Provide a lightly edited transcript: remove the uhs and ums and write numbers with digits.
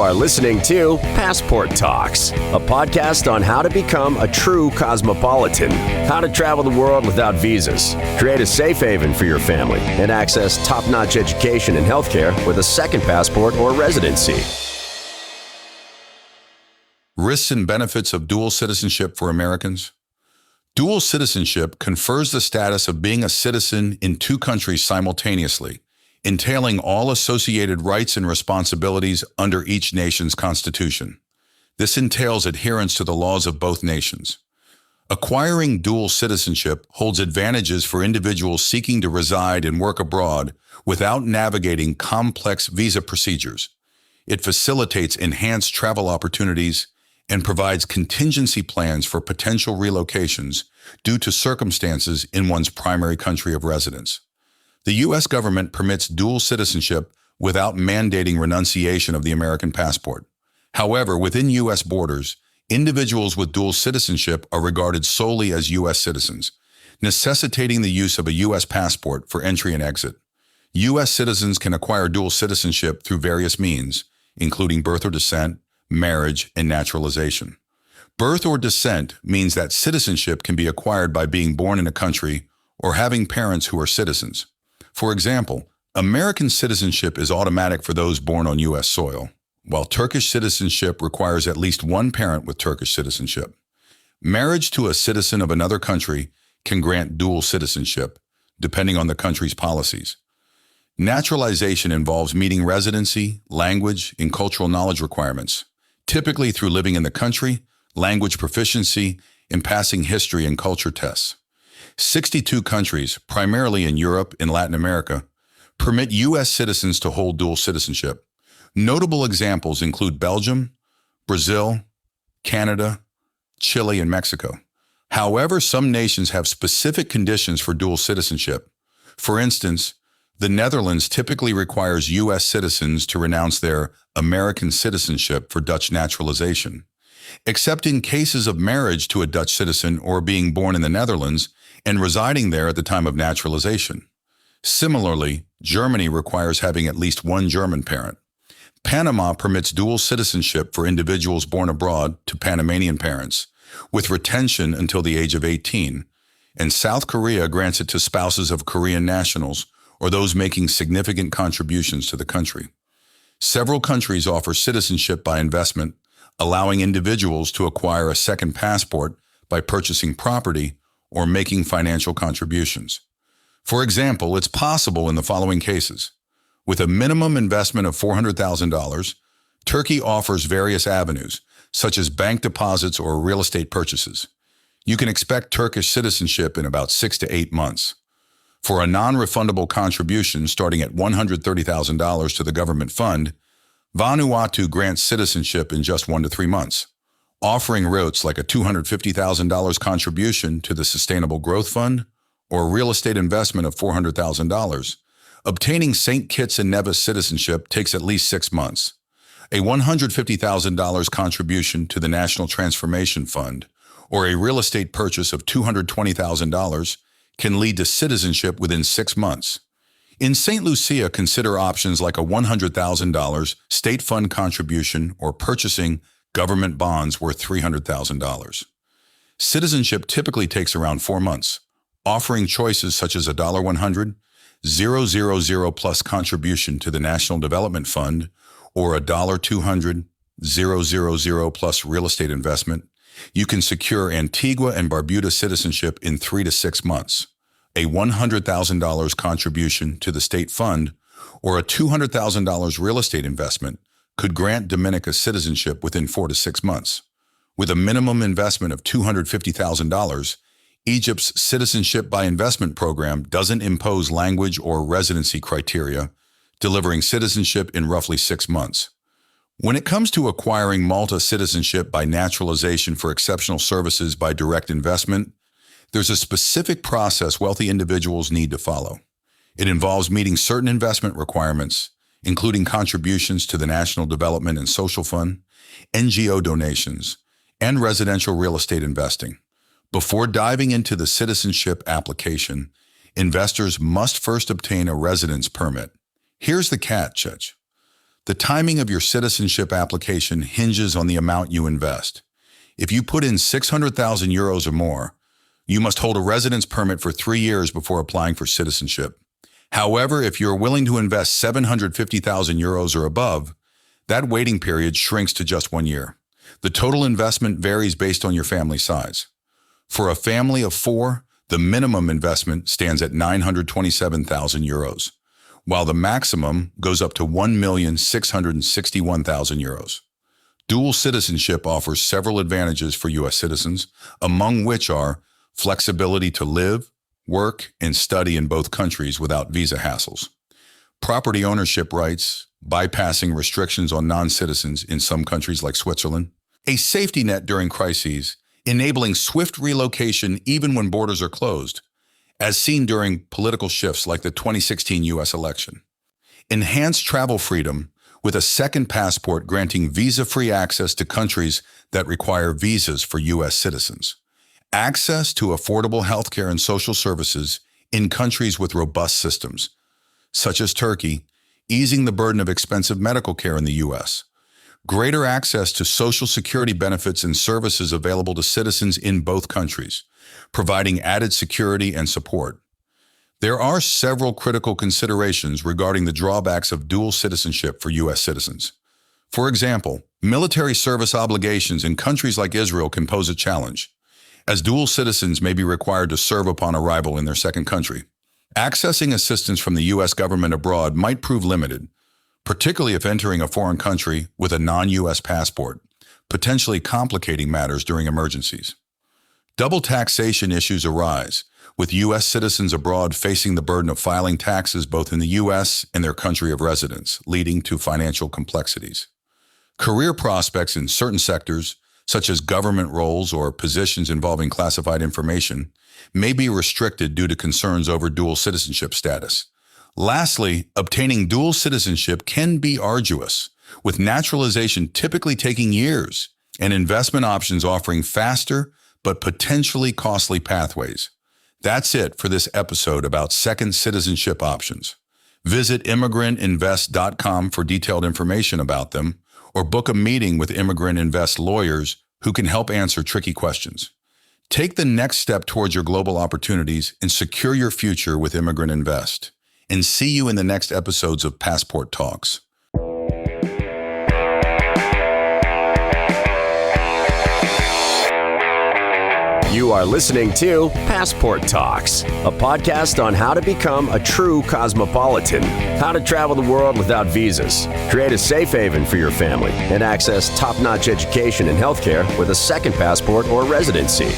are listening to Passport Talks, a podcast on how to become a true cosmopolitan, how to travel the world without visas, create a safe haven for your family, and access top-notch education and healthcare with a second passport or residency. Risks and benefits of dual citizenship for Americans. Dual citizenship confers the status of being a citizen in two countries simultaneously, entailing all associated rights and responsibilities under each nation's constitution. This entails adherence to the laws of both nations. Acquiring dual citizenship holds advantages for individuals seeking to reside and work abroad without navigating complex visa procedures. It facilitates enhanced travel opportunities and provides contingency plans for potential relocations due to circumstances in one's primary country of residence. The U.S. government permits dual citizenship without mandating renunciation of the American passport. However, within U.S. borders, individuals with dual citizenship are regarded solely as U.S. citizens, necessitating the use of a U.S. passport for entry and exit. U.S. citizens can acquire dual citizenship through various means, including birth or descent, marriage, and naturalization. Birth or descent means that citizenship can be acquired by being born in a country or having parents who are citizens. For example, American citizenship is automatic for those born on U.S. soil, while Turkish citizenship requires at least one parent with Turkish citizenship. Marriage to a citizen of another country can grant dual citizenship, depending on the country's policies. Naturalization involves meeting residency, language, and cultural knowledge requirements, typically through living in the country, language proficiency, and passing history and culture tests. 62 countries, primarily in Europe and Latin America, permit U.S. citizens to hold dual citizenship. Notable examples include Belgium, Brazil, Canada, Chile, and Mexico. However, some nations have specific conditions for dual citizenship. For instance, the Netherlands typically requires U.S. citizens to renounce their American citizenship for Dutch naturalization. Except in cases of marriage to a Dutch citizen or being born in the Netherlands and residing there at the time of naturalization. Similarly, Germany requires having at least one German parent. Panama permits dual citizenship for individuals born abroad to Panamanian parents, with retention until the age of 18, and South Korea grants it to spouses of Korean nationals or those making significant contributions to the country. Several countries offer citizenship by investment, allowing individuals to acquire a second passport by purchasing property or making financial contributions. For example, it's possible in the following cases. With a minimum investment of $400,000, Turkey offers various avenues, such as bank deposits or real estate purchases. You can expect Turkish citizenship in about 6 to 8 months. For a non-refundable contribution starting at $130,000 to the government fund, Vanuatu grants citizenship in just 1 to 3 months. Offering routes like a $250,000 contribution to the Sustainable Growth Fund or a real estate investment of $400,000, obtaining St. Kitts and Nevis citizenship takes at least 6 months. A $150,000 contribution to the National Transformation Fund or a real estate purchase of $220,000 can lead to citizenship within 6 months. In St. Lucia, consider options like a $100,000 state fund contribution or purchasing government bonds worth $300,000. Citizenship typically takes around 4 months, offering choices such as a $100, 000 plus contribution to the National Development Fund or a $200, 000 plus real estate investment. You can secure Antigua and Barbuda citizenship in 3 to 6 months, a $100,000 contribution to the state fund, or a $200,000 real estate investment could grant Dominica citizenship within 4 to 6 months. With a minimum investment of $250,000, Egypt's Citizenship by Investment program doesn't impose language or residency criteria, delivering citizenship in roughly 6 months. When it comes to acquiring Malta citizenship by naturalization for exceptional services by direct investment, there's a specific process wealthy individuals need to follow. It involves meeting certain investment requirements, including contributions to the National Development and Social Fund, NGO donations, and residential real estate investing. Before diving into the citizenship application, investors must first obtain a residence permit. Here's the catch. The timing of your citizenship application hinges on the amount you invest. If you put in 600,000 euros or more, you must hold a residence permit for 3 years before applying for citizenship. However, if you're willing to invest 750,000 euros or above, that waiting period shrinks to just 1 year. The total investment varies based on your family size. For a family of 4, the minimum investment stands at 927,000 euros, while the maximum goes up to 1,661,000 euros. Dual citizenship offers several advantages for U.S. citizens, among which are flexibility to live, work, and study in both countries without visa hassles, property ownership rights, bypassing restrictions on non-citizens in some countries like Switzerland, a safety net during crises, enabling swift relocation even when borders are closed, as seen during political shifts like the 2016 U.S. election, enhanced travel freedom with a second passport granting visa-free access to countries that require visas for U.S. citizens, access to affordable healthcare and social services in countries with robust systems, such as Turkey, easing the burden of expensive medical care in the U.S., greater access to social security benefits and services available to citizens in both countries, providing added security and support. There are several critical considerations regarding the drawbacks of dual citizenship for U.S. citizens. For example, military service obligations in countries like Israel can pose a challenge, as dual citizens may be required to serve upon arrival in their second country. Accessing assistance from the U.S. government abroad might prove limited, particularly if entering a foreign country with a non-U.S. passport, potentially complicating matters during emergencies. Double taxation issues arise, with U.S. citizens abroad facing the burden of filing taxes both in the U.S. and their country of residence, leading to financial complexities. Career prospects in certain sectors, such as government roles or positions involving classified information, may be restricted due to concerns over dual citizenship status. Lastly, obtaining dual citizenship can be arduous, with naturalization typically taking years and investment options offering faster but potentially costly pathways. That's it for this episode about second citizenship options. Visit immigrantinvest.com for detailed information about them, or book a meeting with Immigrant Invest lawyers who can help answer tricky questions. Take the next step towards your global opportunities and secure your future with Immigrant Invest. And see you in the next episodes of Passport Talks. You are listening to Passport Talks, a podcast on how to become a true cosmopolitan, how to travel the world without visas, create a safe haven for your family, and access top-notch education and healthcare with a second passport or residency.